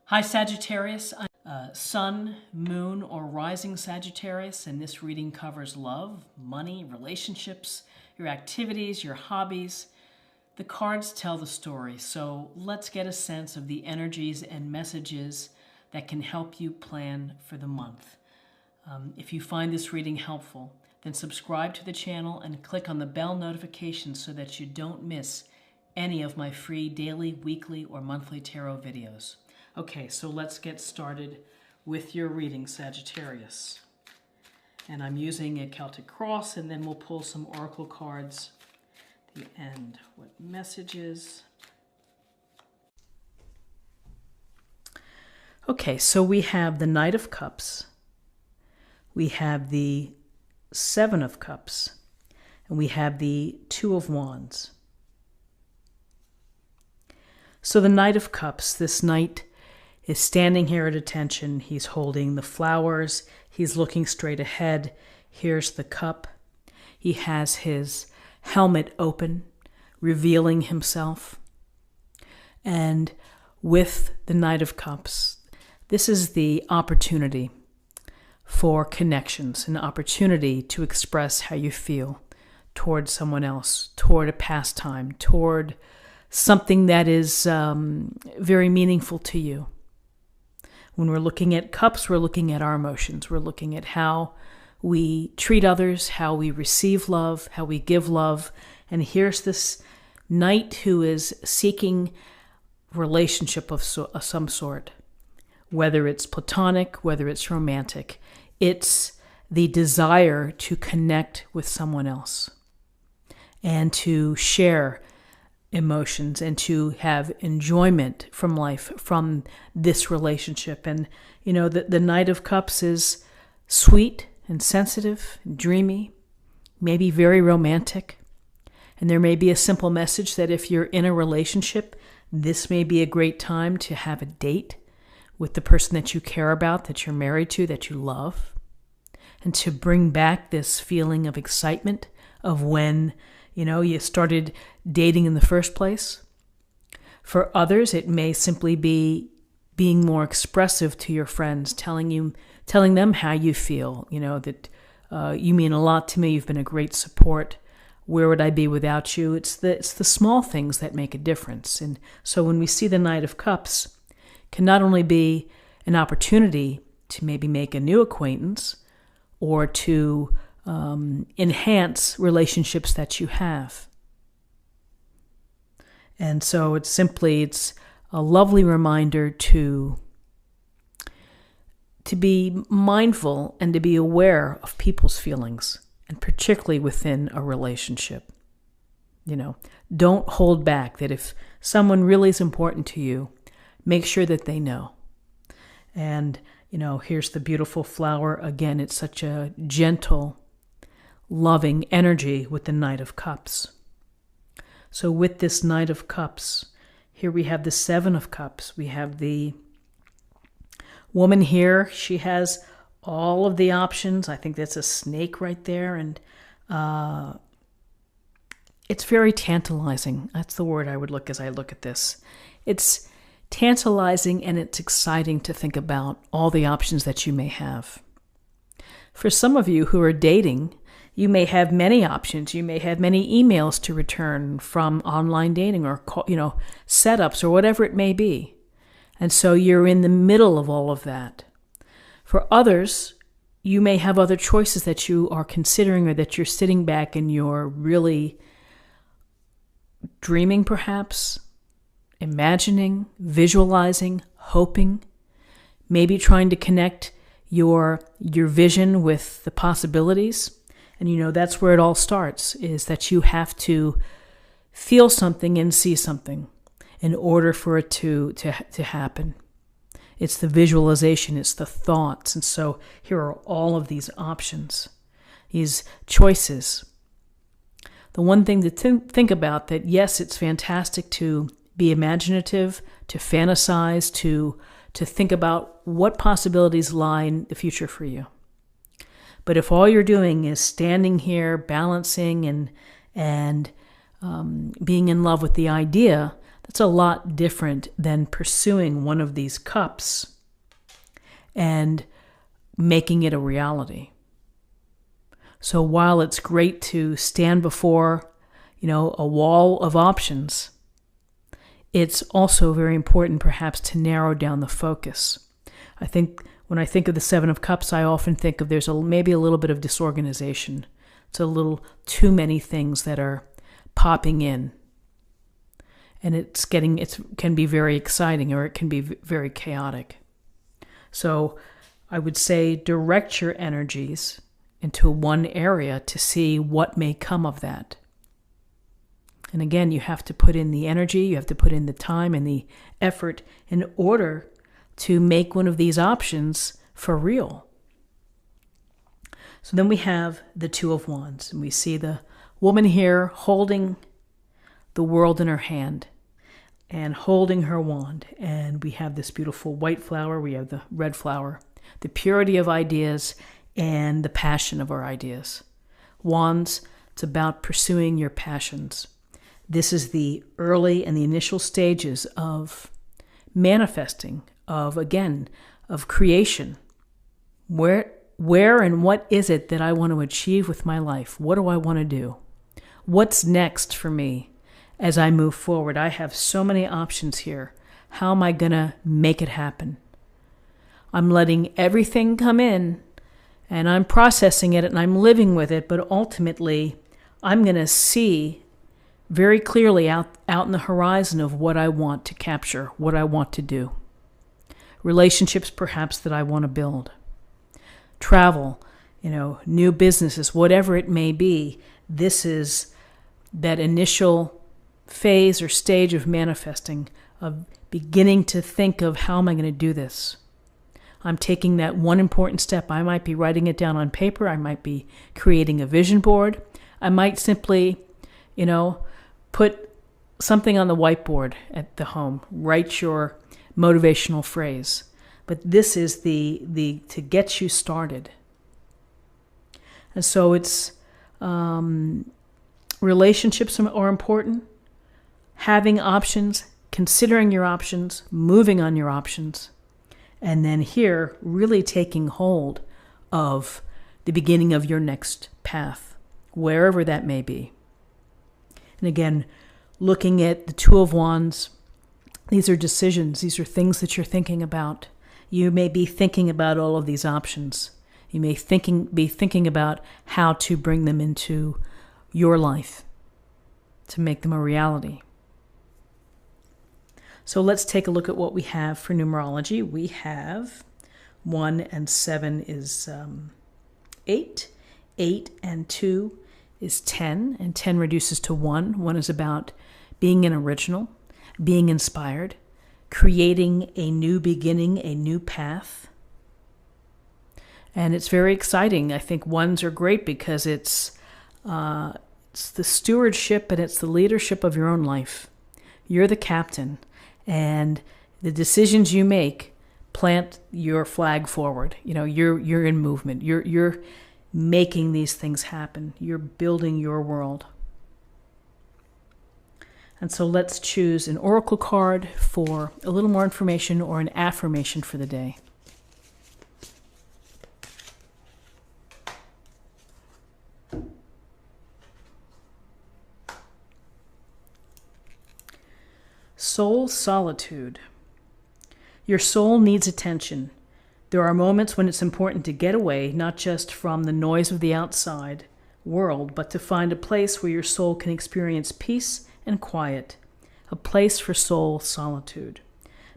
Hi Sagittarius, I'm Sun, Moon, or Rising Sagittarius, and this reading covers love, money, relationships, your activities, your hobbies. The cards tell the story, so let's get a sense of the energies and messages that can help you plan for the month. If you find this reading helpful, then subscribe to the channel and click on the bell notification so that you don't miss any of my free daily, weekly, or monthly tarot videos. Okay, so let's get started with your reading, Sagittarius. And I'm using a Celtic cross, and then we'll pull some oracle cards at the end. What messages? Okay, so we have the Knight of Cups. We have the Seven of Cups. And we have the Two of Wands. So the Knight of Cups, this knight is standing here at attention. He's holding the flowers. He's looking straight ahead. Here's the cup. He has his helmet open, revealing himself. And with the Knight of Cups, this is the opportunity for connections, an opportunity to express how you feel toward someone else, toward a pastime, toward something that is very meaningful to you. When we're looking at cups, we're looking at our emotions. We're looking at how we treat others, how we receive love, how we give love. And here's this knight who is seeking relationship of some sort, whether it's platonic, whether it's romantic. It's the desire to connect with someone else and to share emotions and to have enjoyment from life from this relationship. And you know, the Knight of Cups is sweet and sensitive and dreamy, maybe very romantic. And there may be a simple message that if you're in a relationship, this may be a great time to have a date with the person that you care about, that you're married to, that you love, and to bring back this feeling of excitement of when you started dating in the first place. For others, it may simply be being more expressive to your friends, telling them how you feel, that you mean a lot to me, you've been a great support. Where would I be without you? It's the small things that make a difference. And so when we see the Knight of Cups, can not only be an opportunity to maybe make a new acquaintance or to enhance relationships that you have. And so it's a lovely reminder to be mindful and to be aware of people's feelings, and particularly within a relationship. Don't hold back. That if someone really is important to you, make sure that they know. And, here's the beautiful flower. Again, it's such a gentle, loving energy with the Knight of Cups. So with this Knight of Cups, here we have the Seven of Cups. We have the woman here. She has all of the options. I think that's a snake right there. And it's very tantalizing. That's the word I would look as I look at this. It's tantalizing and it's exciting to think about all the options that you may have. For some of you who are dating, you may have many options. You may have many emails to return from online dating or setups or whatever it may be. And so you're in the middle of all of that. For others, you may have other choices that you are considering, or that you're sitting back and you're really dreaming, perhaps, imagining, visualizing, hoping, maybe trying to connect your vision with the possibilities. And that's where it all starts, is that you have to feel something and see something in order for it to happen. It's the visualization, it's the thoughts. And so here are all of these options, these choices. The one thing to think about, that yes, it's fantastic to be imaginative, to fantasize, to think about what possibilities lie in the future for you. But if all you're doing is standing here, balancing and being in love with the idea, That's a lot different than pursuing one of these cups and making it a reality. So while it's great to stand before, a wall of options, it's also very important perhaps to narrow down the focus. I think when I think of the Seven of Cups, I often think of maybe a little bit of disorganization. It's a little too many things that are popping in. And it can be very exciting, or it can be very chaotic. So I would say direct your energies into one area to see what may come of that. And again, you have to put in the energy, you have to put in the time and the effort in order to make one of these options for real. So then we have the Two of Wands, and we see the woman here holding the world in her hand and holding her wand. And we have this beautiful white flower, we have the red flower, the purity of ideas and the passion of our ideas. Wands, it's about pursuing your passions. This is the early and the initial stages of manifesting, of creation. Where and what is it that I want to achieve with my life? What do I want to do? What's next for me as I move forward? I have so many options here. How am I going to make it happen? I'm letting everything come in, and I'm processing it, and I'm living with it, but ultimately I'm going to see very clearly out in the horizon of what I want to capture, what I want to do. Relationships perhaps that I want to build. Travel, new businesses, whatever it may be. This is that initial phase or stage of manifesting, of beginning to think of how am I going to do this. I'm taking that one important step. I might be writing it down on paper. I might be creating a vision board. I might simply, put something on the whiteboard at the home. Write your motivational phrase. But this is the to get you started. And so it's relationships are important. Having options, considering your options, moving on your options. And then here, really taking hold of the beginning of your next path, wherever that may be. And again, looking at the Two of Wands, these are decisions. These are things that you're thinking about. You may be thinking about all of these options. You may be thinking about how to bring them into your life, to make them a reality. So let's take a look at what we have for numerology. We have 1 and 7 is 8. 8 and 2 is 10, and 10 reduces to 1. 1 is about being an original, being inspired, creating a new beginning, a new path. And it's very exciting. I think ones are great because it's the stewardship and it's the leadership of your own life. You're the captain, and the decisions you make plant your flag forward. You're in movement. You're making these things happen. You're building your world. And so let's choose an oracle card for a little more information or an affirmation for the day. Soul solitude. Your soul needs attention. There are moments when it's important to get away, not just from the noise of the outside world, but to find a place where your soul can experience peace and quiet, a place for soul solitude.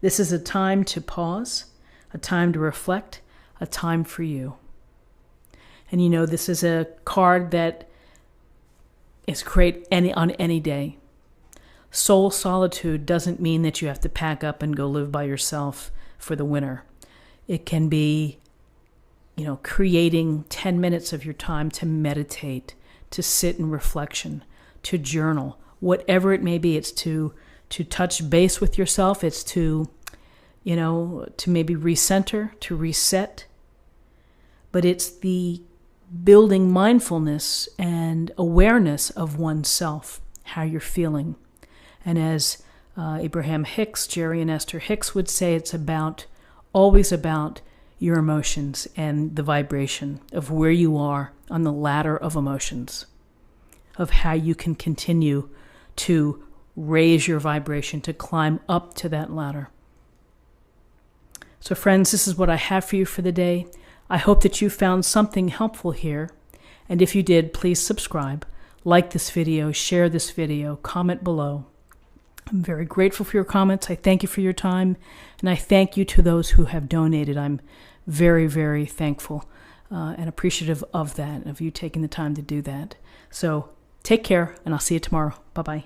This is a time to pause, a time to reflect, a time for you. And this is a card that is great on any day. Soul solitude doesn't mean that you have to pack up and go live by yourself for the winter. It can be, creating 10 minutes of your time to meditate, to sit in reflection, to journal, whatever it may be. It's to touch base with yourself. It's to maybe recenter, to reset. But it's the building mindfulness and awareness of oneself, how you're feeling. And as Abraham Hicks, Jerry and Esther Hicks would say it's always about your emotions and the vibration of where you are on the ladder of emotions, of how you can continue to raise your vibration, to climb up to that ladder. So friends, this is what I have for you for the day. I hope that you found something helpful here. And if you did, please subscribe, like this video, share this video, comment below. I'm very grateful for your comments. I thank you for your time. And I thank you to those who have donated. I'm very, very thankful and appreciative of that, of you taking the time to do that. So take care, and I'll see you tomorrow. Bye-bye.